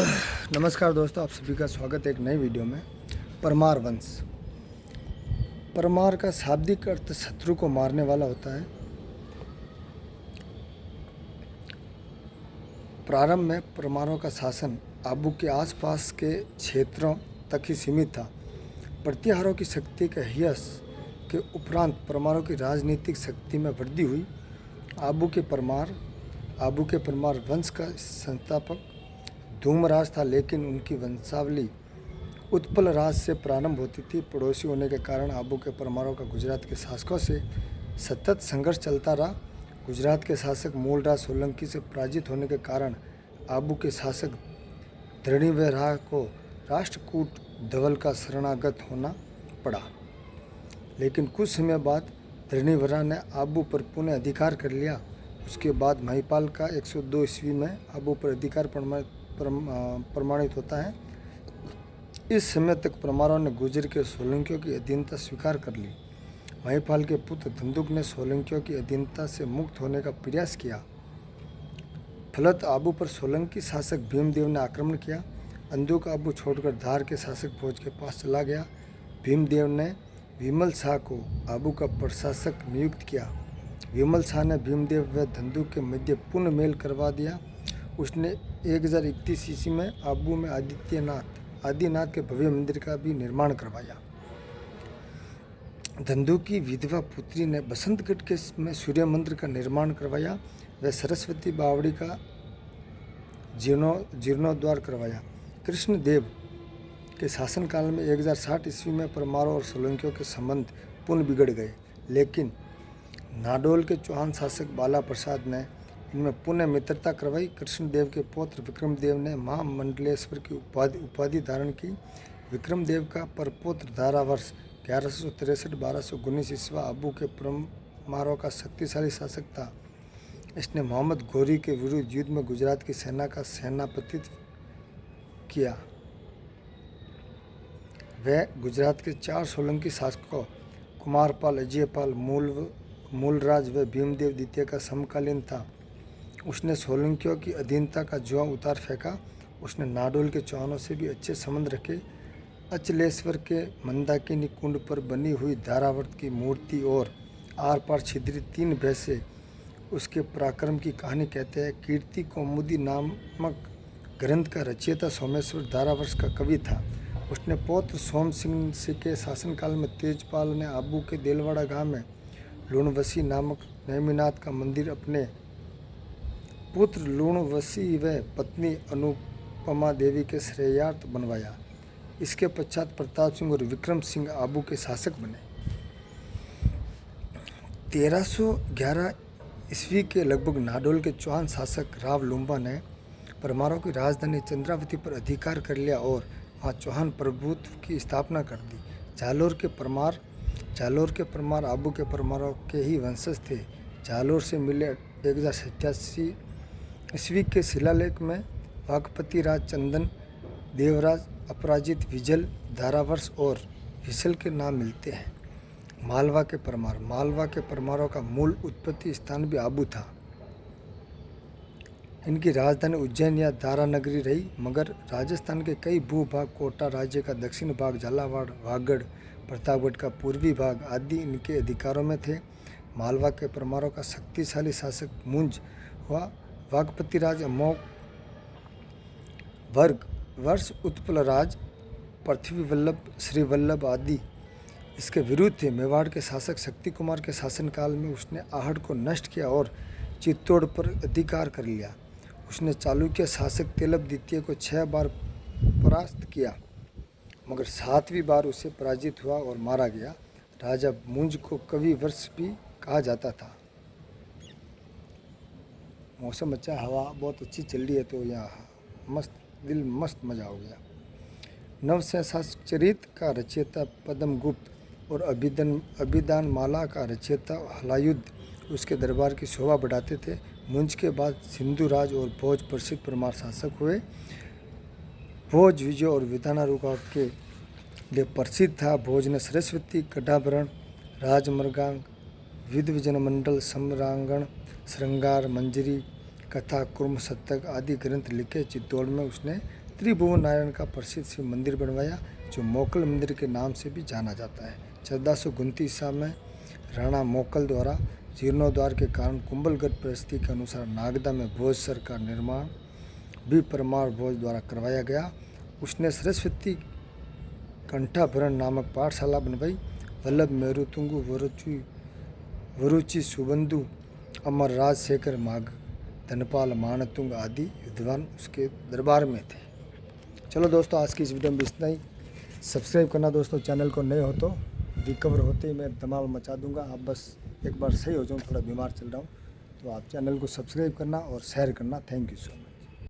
नमस्कार दोस्तों, आप सभी का स्वागत है एक नई वीडियो में। परमार वंश। परमार का शाब्दिक अर्थ शत्रु को मारने वाला होता है। प्रारंभ में परमारों का शासन आबू के आसपास के क्षेत्रों तक ही सीमित था। प्रतिहारों की शक्ति के यश के उपरांत परमारों की राजनीतिक शक्ति में वृद्धि हुई। आबू के परमार वंश का संस्थापक धूमराज था, लेकिन उनकी वंशावली उत्पल राज से प्रारंभ होती थी। पड़ोसी होने के कारण आबू के परमारों का गुजरात के शासकों से सतत संघर्ष चलता रहा। गुजरात के शासक मूलराज सोलंकी से पराजित होने के कारण आबू के शासक धरणीवरा को राष्ट्रकूट धवल का शरणागत होना पड़ा। लेकिन कुछ समय बाद धरणीवरा ने आबू पर पुनः अधिकार कर लिया। उसके बाद महिपाल का 102 ईस्वी में आबू पर अधिकार प्रमाणित होता है। इस समय तक परमारों ने गुर्जर के सोलंकियों की अधीनता स्वीकार कर ली। महिपाल के पुत्र धंधुक ने सोलंकियों की अधीनता से मुक्त होने का प्रयास किया। फलत आबू पर सोलंकी शासक भीमदेव ने आक्रमण किया। अंधुक आबू छोड़कर धार के शासक भोज के पास चला गया। भीमदेव ने विमल शाह को आबू का प्रशासक नियुक्त किया। विमल शाह ने भीमदेव व धंधुक के मध्य पुनः मेल करवा दिया। उसने 1031 ईस्वी में आबू में आदिनाथ के भव्य मंदिर का भी निर्माण करवाया। धंधुक की विधवा पुत्री ने बसंतगढ़ में सूर्य मंदिर का निर्माण करवाया व सरस्वती बावड़ी का जीर्णोद्धार करवाया। कृष्णदेव के शासनकाल में 1060 ईस्वी में परमारों और सोलंकियों के संबंध पुनः बिगड़ गए, लेकिन नाडोल के चौहान शासक बाला प्रसाद ने इनमें पुनः मित्रता करवाई। कृष्णदेव के पौत्र विक्रमदेव ने महामंडलेश्वर की उपाधि धारण की। विक्रमदेव का परपौत्र धारावर्ष 1163-1219 ईस्वी आबू के परमारों का शक्तिशाली शासक था। इसने मोहम्मद घोरी के विरुद्ध युद्ध में गुजरात की सेना का सेनापतित्व किया। वह गुजरात के 4 सोलंकी शासकों कुमारपाल, अजयपाल, मूलराज व भीमदेव द्वितीय का समकालीन था। उसने सोलंकियों की अधीनता का जुआ उतार फेंका। उसने नाडोल के चौहानों से भी अच्छे संबंध रखे। अचलेश्वर के मंदाकिनी कुंड पर बनी हुई धारावर्त की मूर्ति और आर पार छिद्रित 3 भैंसे उसके पराक्रम की कहानी कहते हैं। कीर्ति कौमुदी नामक ग्रंथ का रचयिता सोमेश्वर धारावर्ष का कवि था। उसने पौत्र सोम सिंह के शासनकाल में तेजपाल ने आबू के देलवाड़ा गांव में लूणवसी नामक नेमिनाथ का मंदिर अपने पुत्र लूणवसी व पत्नी अनुपमा देवी के श्रेयार्थ बनवाया। इसके पश्चात प्रताप सिंह और विक्रम सिंह आबू के शासक बने। 1311 ईस्वी के लगभग नाडोल के चौहान शासक राव लुम्बा ने परमारों की राजधानी चंद्रावती पर अधिकार कर लिया और वहाँ चौहान प्रभुत्व की स्थापना कर दी। जालोर के परमार आबू के परमारों के ही वंशज थे। जालोर से मिले 1087 ईस्वी के शिलालेख में वाकपति राज चंदन, देवराज, अपराजित, विजल, धारावर्ष और विशल के नाम मिलते हैं। मालवा के परमारों का मूल उत्पत्ति स्थान भी आबू था। इनकी राजधानी उज्जैन या दारा नगरी रही, मगर राजस्थान के कई भूभाग, कोटा राज्य का दक्षिण भाग, झालावाड़, वागड़, प्रतापगढ़ का पूर्वी भाग आदि इनके अधिकारों में थे। मालवा के परमारों का शक्तिशाली शासक मुंज हुआ। वाकपति राज अमोक वर्ग वर्ष उत्पल राज, पृथ्वी वल्लभ, श्री वल्लभ आदि इसके विरुद्ध थे। मेवाड़ के शासक शक्ति कुमार के शासनकाल में उसने आहड़ को नष्ट किया और चित्तौड़ पर अधिकार कर लिया। उसने चालुक्य शासक तेलभ द्वितीय को 6 बार परास्त किया, मगर 7वीं बार उसे पराजित हुआ और मारा गया। राजा मुंज को कवि वर्ष भी कहा जाता था। मौसम अच्छा, हवा बहुत अच्छी चल रही है, तो यहाँ मस्त मज़ा हो गया। नवशंसाचरित का रचयिता पद्मगुप्त और अभिधान माला का रचयिता हलायुद्ध उसके दरबार की शोभा बढ़ाते थे। मुंज के बाद सिंधुराज और भोज प्रसिद्ध परमार शासक हुए। भोज विजय और विधानारुका के लिए प्रसिद्ध था। भोज ने सरस्वती, गढ़ाभरण, राजमर्गांग, विद्वजन मंडल, सम्रांगण, श्रृंगार, मंजरी, कथा, कुर्म, शतक आदि ग्रंथ लिखे। चित्तौड़ में उसने त्रिभुवन नारायण का प्रसिद्ध शिव मंदिर बनवाया, जो मोकल मंदिर के नाम से भी जाना जाता है। 1429 ईसा में राणा मोकल द्वारा जीर्णोद्धार के कारण कुंभलगढ़ परिस्थिति के अनुसार नागदा में भोजसर का निर्माण भी परमार भोज द्वारा करवाया गया। उसने सरस्वती कंठाभरण नामक पाठशाला बनवाई। वल्लभ मेरुतुंगु वरुचि सुबंधु अमर राजशेखर माघ धनपाल मानतुंग आदि विद्वान उसके दरबार में थे। चलो दोस्तों, आज की इस वीडियो में इतना ही। सब्सक्राइब करना दोस्तों, चैनल को नए हो तो रिकवर होते ही मैं धमाल मचा दूंगा। आप बस एक बार सही हो जाऊँ, थोड़ा बीमार चल रहा हूँ, तो आप चैनल को सब्सक्राइब करना और शेयर करना। Thank you so much.